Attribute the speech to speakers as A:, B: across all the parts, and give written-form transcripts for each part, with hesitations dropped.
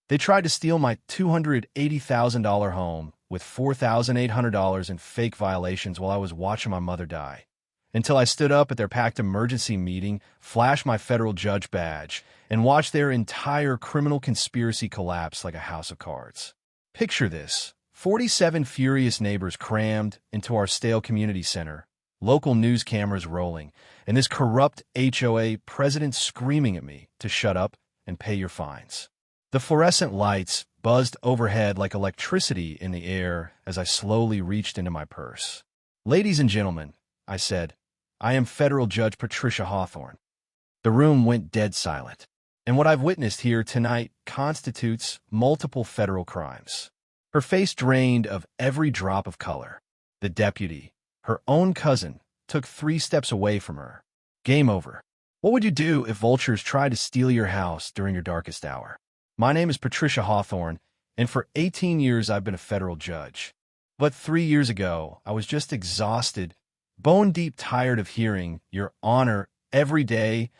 A: They tried to steal my $280,000 home with $4,800 in fake violations while I was watching my mother die. Until I stood up at their packed emergency meeting, flashed my federal judge badge, and watched their entire criminal conspiracy collapse like a house of cards. Picture this: 47 furious neighbors crammed into our stale community center, local news cameras rolling, and this corrupt HOA president screaming at me to shut up and pay your fines. The fluorescent lights buzzed overhead like electricity in the air as I slowly reached into my purse. "Ladies and gentlemen," I said, "I am Federal Judge Patricia Hawthorne." The room went dead silent, and what I've witnessed here tonight constitutes multiple federal crimes. Her face drained of every drop of color. The deputy, her own cousin, took 3 steps away from her. Game over. What would you do if vultures tried to steal your house during your darkest hour? My name is Patricia Hawthorne, and for 18 years I've been a federal judge. But 3 years ago, I was just exhausted, bone-deep tired of hearing "Your Honor" every day,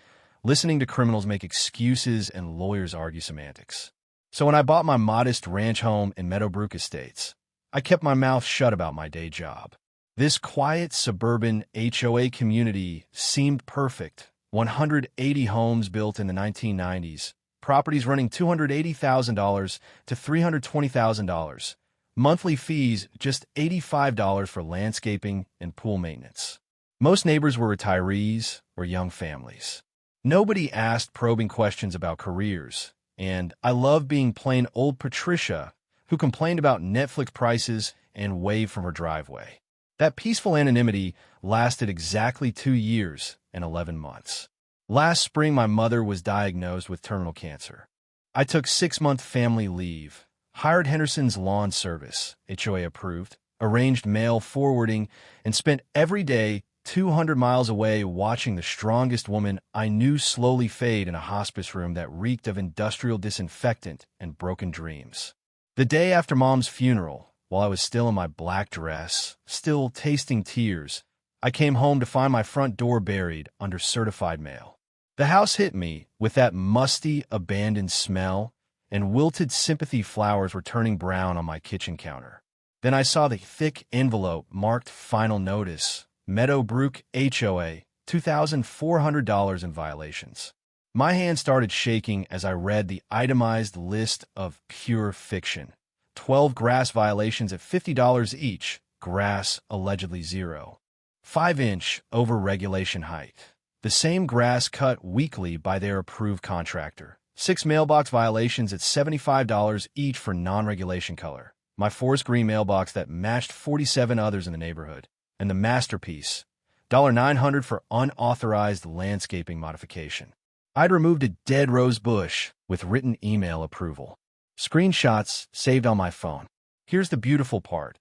A: listening to criminals make excuses and lawyers argue semantics. So when I bought my modest ranch home in Meadowbrook Estates, I kept my mouth shut about my day job. This quiet suburban HOA community seemed perfect. 180 homes built in the 1990s, properties running $280,000 to $320,000, monthly fees just $85 for landscaping and pool maintenance. Most neighbors were retirees or young families. Nobody asked probing questions about careers, and I loved being plain old Patricia, who complained about Netflix prices and waved from her driveway. That peaceful anonymity lasted exactly 2 years and 11 months. Last spring, my mother was diagnosed with terminal cancer. I took 6-month family leave, hired Henderson's lawn service, HOA approved, arranged mail forwarding, and spent every day 200 miles away watching the strongest woman I knew slowly fade in a hospice room that reeked of industrial disinfectant and broken dreams. The day after Mom's funeral, while I was still in my black dress, still tasting tears, I came home to find my front door buried under certified mail. The house hit me with that musty, abandoned smell, and wilted sympathy flowers were turning brown on my kitchen counter. Then I saw the thick envelope marked "Final Notice, Meadowbrook HOA, $2,400 in violations." My hand started shaking as I read the itemized list of pure fiction. 12 grass violations at $50 each, grass allegedly 0. 5-inch over-regulation height. The same grass cut weekly by their approved contractor. 6 mailbox violations at $75 each for non-regulation color. My forest green mailbox that matched 47 others in the neighborhood. And the masterpiece, $900 for unauthorized landscaping modification. I'd removed a dead rose bush with written email approval. Screenshots saved on my phone. Here's the beautiful part.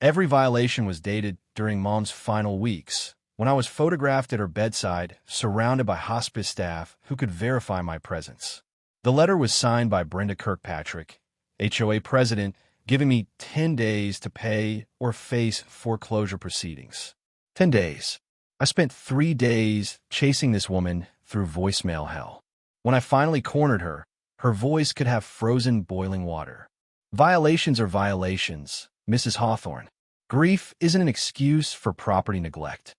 A: Every violation was dated during Mom's final weeks, when I was photographed at her bedside, surrounded by hospice staff who could verify my presence. The letter was signed by Brenda Kirkpatrick, HOA president, giving me 10 days to pay or face foreclosure proceedings. 10 days. I spent 3 days chasing this woman through voicemail hell. When I finally cornered her, her voice could have frozen boiling water. Violations are violations, Mrs. Hawthorne. Grief isn't an excuse for property neglect.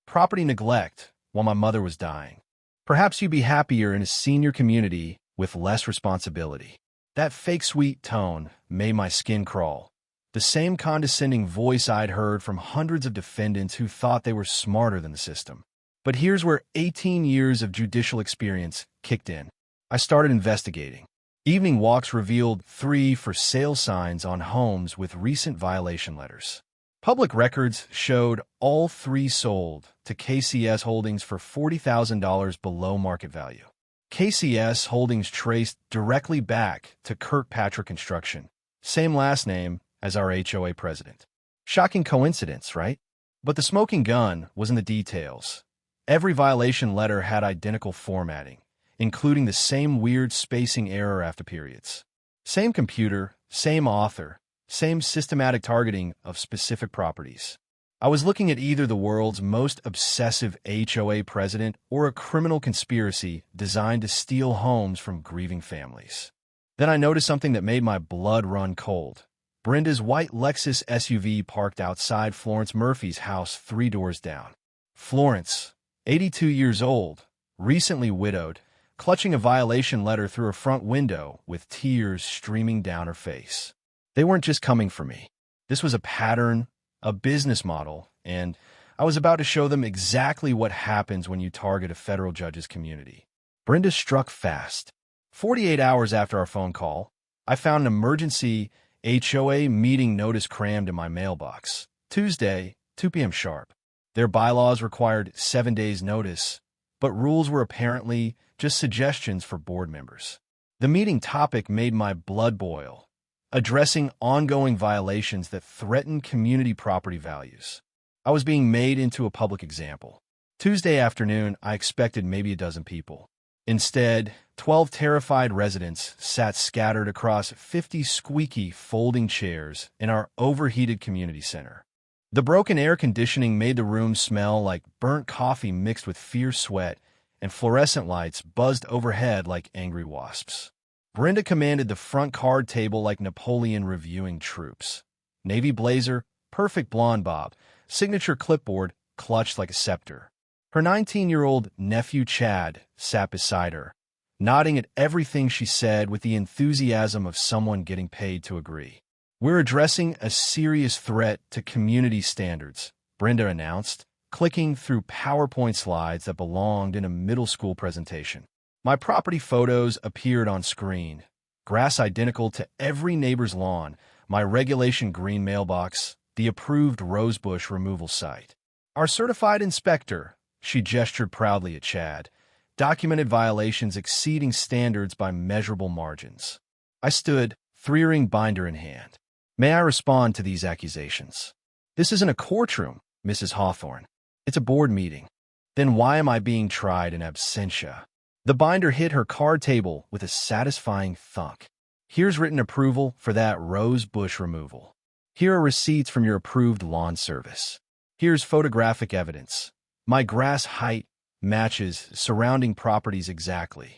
A: Property neglect while my mother was dying. Perhaps you'd be happier in a senior community with less responsibility. That fake sweet tone made my skin crawl. The same condescending voice I'd heard from hundreds of defendants who thought they were smarter than the system. But here's where 18 years of judicial experience kicked in. I started investigating. Evening walks revealed 3 for sale signs on homes with recent violation letters. Public records showed all 3 sold to KCS Holdings for $40,000 below market value. KCS Holdings traced directly back to Kirkpatrick Construction, same last name as our HOA president. Shocking coincidence, right? But the smoking gun was in the details. Every violation letter had identical formatting, including the same weird spacing error after periods. Same computer, same author, same systematic targeting of specific properties. I was looking at either the world's most obsessive HOA president or a criminal conspiracy designed to steal homes from grieving families. Then I noticed something that made my blood run cold. Brenda's white Lexus SUV parked outside Florence Murphy's house 3 doors down. Florence, 82 years old, recently widowed, clutching a violation letter through her front window with tears streaming down her face. They weren't just coming for me. This was a pattern, a business model, and I was about to show them exactly what happens when you target a federal judge's community. Brenda struck fast. 48 hours after our phone call, I found an emergency HOA meeting notice crammed in my mailbox. Tuesday, 2 p.m. sharp. Their bylaws required 7 days' notice, but rules were apparently just suggestions for board members. The meeting topic made my blood boil, addressing ongoing violations that threaten community property values. I was being made into a public example. Tuesday afternoon, I expected maybe a dozen people. Instead, 12 terrified residents sat scattered across 50 squeaky folding chairs in our overheated community center. The broken air conditioning made the room smell like burnt coffee mixed with fierce sweat, and fluorescent lights buzzed overhead like angry wasps. Brenda commanded the front card table like Napoleon reviewing troops. Navy blazer, perfect blonde bob, signature clipboard clutched like a scepter. Her 19-year-old nephew Chad sat beside her, nodding at everything she said with the enthusiasm of someone getting paid to agree. "We're addressing a serious threat to community standards," Brenda announced, clicking through PowerPoint slides that belonged in a middle school presentation. My property photos appeared on screen, grass identical to every neighbor's lawn, my regulation green mailbox, the approved rosebush removal site. "Our certified inspector," she gestured proudly at Chad, "documented violations exceeding standards by measurable margins." I stood, 3-ring binder in hand. "May I respond to these accusations?" "This isn't a courtroom, Mrs. Hawthorne. It's a board meeting." "Then why am I being tried in absentia?" The binder hit her card table with a satisfying thunk. "Here's written approval for that rose bush removal. Here are receipts from your approved lawn service. Here's photographic evidence. My grass height matches surrounding properties exactly."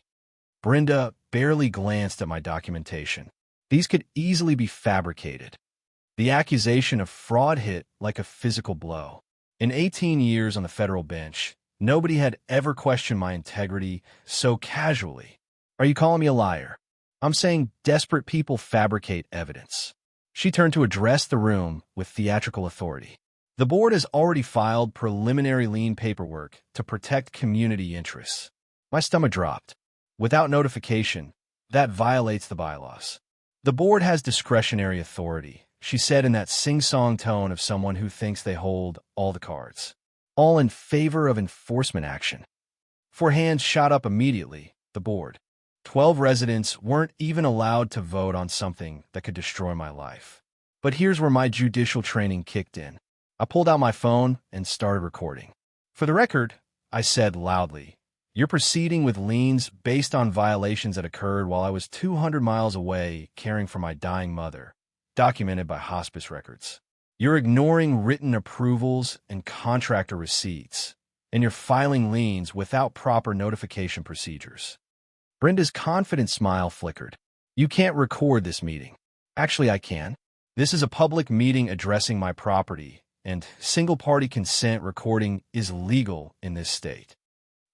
A: Brenda barely glanced at my documentation. These could easily be fabricated. The accusation of fraud hit like a physical blow. In 18 years on the federal bench, nobody had ever questioned my integrity so casually. "Are you calling me a liar?" "I'm saying desperate people fabricate evidence." She turned to address the room with theatrical authority. "The board has already filed preliminary lien paperwork to protect community interests." My stomach dropped. "Without notification, that violates the bylaws." "The board has discretionary authority," she said in that sing-song tone of someone who thinks they hold all the cards. All in favor of enforcement action. 4 hands shot up immediately. The board. 12 residents weren't even allowed to vote on something that could destroy my life. But here's where my judicial training kicked in. I pulled out my phone and started recording. "For the record," I said loudly, "you're proceeding with liens based on violations that occurred while I was 200 miles away caring for my dying mother, documented by hospice records. You're ignoring written approvals and contractor receipts, and you're filing liens without proper notification procedures." Brenda's confident smile flickered. "You can't record this meeting." "Actually, I can. This is a public meeting addressing my property, and single-party consent recording is legal in this state."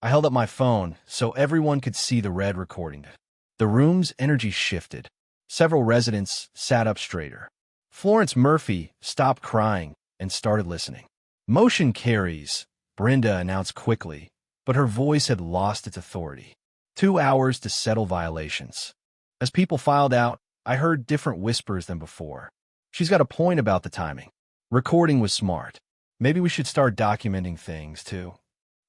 A: I held up my phone so everyone could see the red recording. The room's energy shifted. Several residents sat up straighter. Florence Murphy stopped crying and started listening. "Motion carries," Brenda announced quickly, but her voice had lost its authority. 2 hours to settle violations. As people filed out, I heard different whispers than before. "She's got a point about the timing. Recording was smart. Maybe we should start documenting things, too."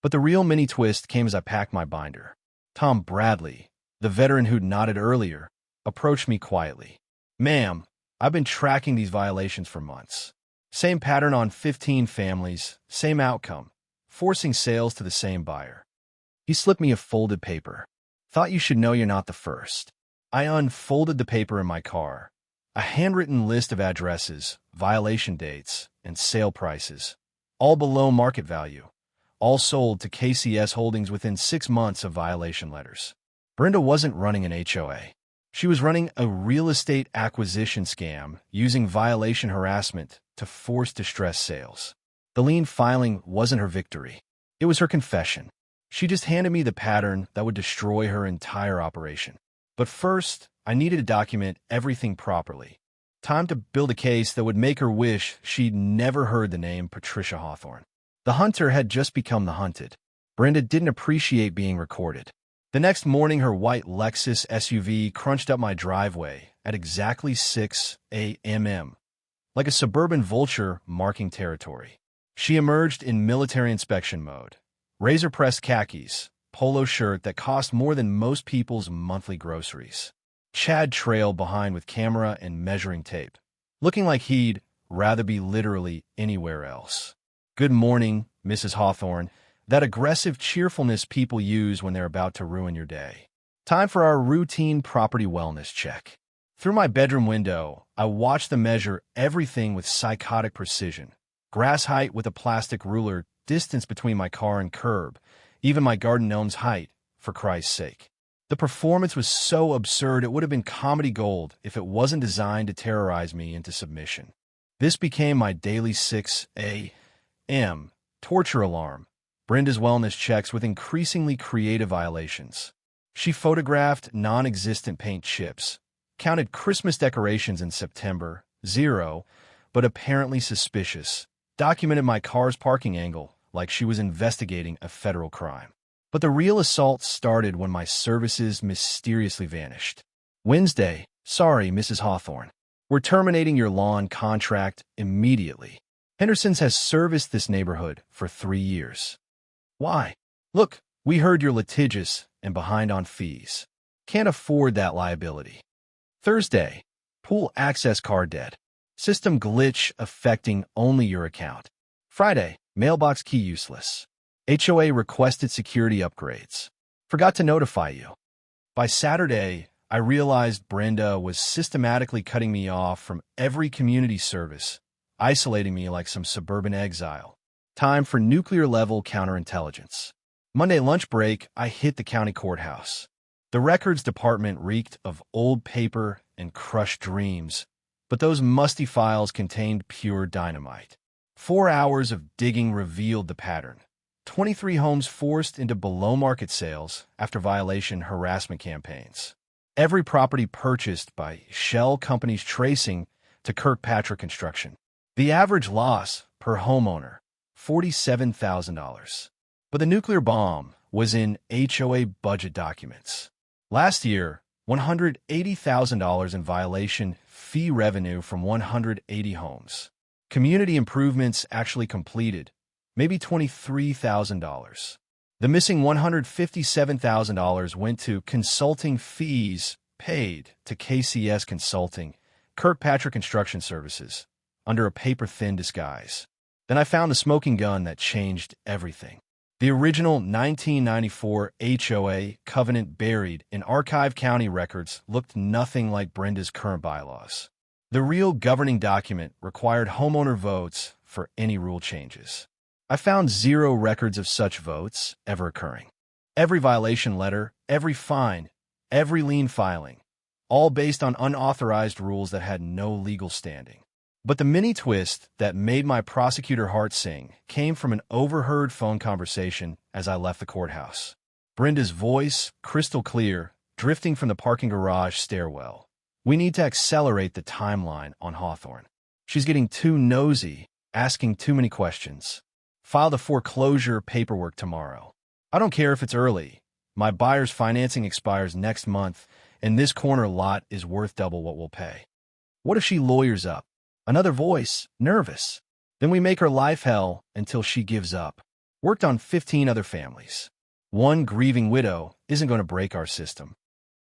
A: But the real mini twist came as I packed my binder. Tom Bradley, the veteran who'd nodded earlier, approached me quietly. "Ma'am, I've been tracking these violations for months. Same pattern on 15 families, same outcome, forcing sales to the same buyer." He slipped me a folded paper. "Thought you should know you're not the first." I unfolded the paper in my car. A handwritten list of addresses, violation dates, and sale prices, all below market value, all sold to KCS Holdings within 6 months of violation letters. Brenda wasn't running an HOA. She was running a real estate acquisition scam using violation harassment to force distressed sales. The lien filing wasn't her victory. It was her confession. She just handed me the pattern that would destroy her entire operation. But first, I needed to document everything properly. Time to build a case that would make her wish she'd never heard the name Patricia Hawthorne. The hunter had just become the hunted. Brenda didn't appreciate being recorded. The next morning, her white Lexus SUV crunched up my driveway at exactly 6 a.m., like a suburban vulture marking territory. She emerged in military inspection mode. Razor-pressed khakis, polo shirt that cost more than most people's monthly groceries. Chad trailed behind with camera and measuring tape, looking like he'd rather be literally anywhere else. "Good morning, Mrs. Hawthorne," that aggressive cheerfulness people use when they're about to ruin your day. Time for our routine property wellness check. Through my bedroom window, I watch them measure everything with psychotic precision. Grass height with a plastic ruler, distance between my car and curb, even my garden gnome's height, for Christ's sake. The performance was so absurd it would have been comedy gold if it wasn't designed to terrorize me into submission. This became my daily 6 a.m. torture alarm. Brenda's wellness checks with increasingly creative violations. She photographed non-existent paint chips, counted Christmas decorations in September, 0, but apparently suspicious, documented my car's parking angle like she was investigating a federal crime. But the real assault started when my services mysteriously vanished. Wednesday, "Sorry, Mrs. Hawthorne. We're terminating your lawn contract immediately. Henderson's has serviced this neighborhood for 3 years. Why? Look, we heard you're litigious and behind on fees. Can't afford that liability." Thursday, "Pool access card dead. System glitch affecting only your account." Friday, "Mailbox key useless. HOA requested security upgrades. Forgot to notify you." By Saturday, I realized Brenda was systematically cutting me off from every community service, isolating me like some suburban exile. Time for nuclear-level counterintelligence. Monday lunch break, I hit the county courthouse. The records department reeked of old paper and crushed dreams, but those musty files contained pure dynamite. 4 hours of digging revealed the pattern. 23 homes forced into below-market sales after violation harassment campaigns. Every property purchased by shell companies tracing to Kirkpatrick Construction. The average loss per homeowner, $47,000. But the nuclear bomb was in HOA budget documents. Last year, $180,000 in violation fee revenue from 180 homes. Community improvements actually completed, maybe $23,000. The missing $157,000 went to consulting fees paid to KCS Consulting, Kirkpatrick Construction Services, under a paper-thin disguise. Then I found the smoking gun that changed everything. The original 1994 HOA covenant buried in Archive County records looked nothing like Brenda's current bylaws. The real governing document required homeowner votes for any rule changes. I found 0 records of such votes ever occurring. Every violation letter, every fine, every lien filing, all based on unauthorized rules that had no legal standing. But the mini twist that made my prosecutor heart sing came from an overheard phone conversation as I left the courthouse. Brenda's voice, crystal clear, drifting from the parking garage stairwell. "We need to accelerate the timeline on Hawthorne. She's getting too nosy, asking too many questions. File the foreclosure paperwork tomorrow. I don't care if it's early. My buyer's financing expires next month, and this corner lot is worth double what we'll pay." What if she lawyers up? Another voice, nervous. "Then we make her life hell until she gives up. Worked on 15 other families. One grieving widow isn't going to break our system."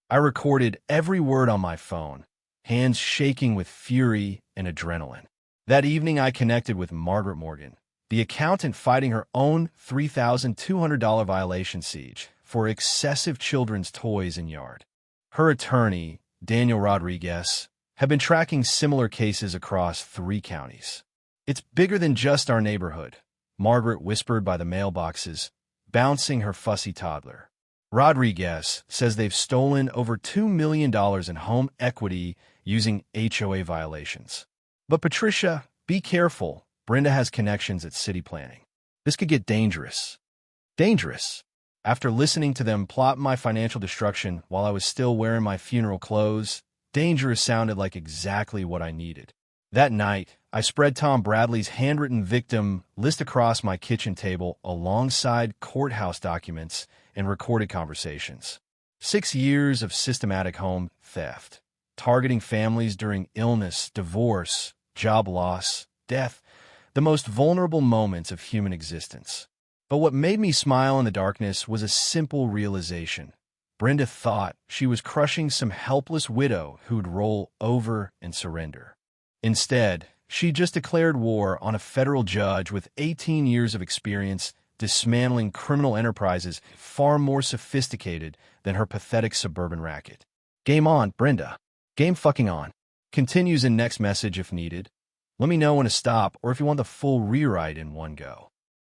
A: I recorded every word on my phone, hands shaking with fury and adrenaline. That evening, I connected with Margaret Morgan, the accountant fighting her own $3,200 violation siege for excessive children's toys in yard. Her attorney, Daniel Rodriguez, had been tracking similar cases across 3 counties. "It's bigger than just our neighborhood," Margaret whispered by the mailboxes, bouncing her fussy toddler. Rodriguez says they've stolen over $2 million in home equity using HOA violations. But Patricia, be careful. Brenda has connections at city planning. This could get dangerous. Dangerous. After listening to them plot my financial destruction while I was still wearing my funeral clothes, dangerous sounded like exactly what I needed. That night, I spread Tom Bradley's handwritten victim list across my kitchen table alongside courthouse documents and recorded conversations. 6 years of systematic home theft, targeting families during illness, divorce, job loss, death, the most vulnerable moments of human existence. But what made me smile in the darkness was a simple realization. Brenda thought she was crushing some helpless widow who'd roll over and surrender. Instead, she just declared war on a federal judge with 18 years of experience dismantling criminal enterprises far more sophisticated than her pathetic suburban racket. Game on, Brenda. Game fucking on. Continues in next message if needed. Let me know when to stop or if you want the full rewrite in one go.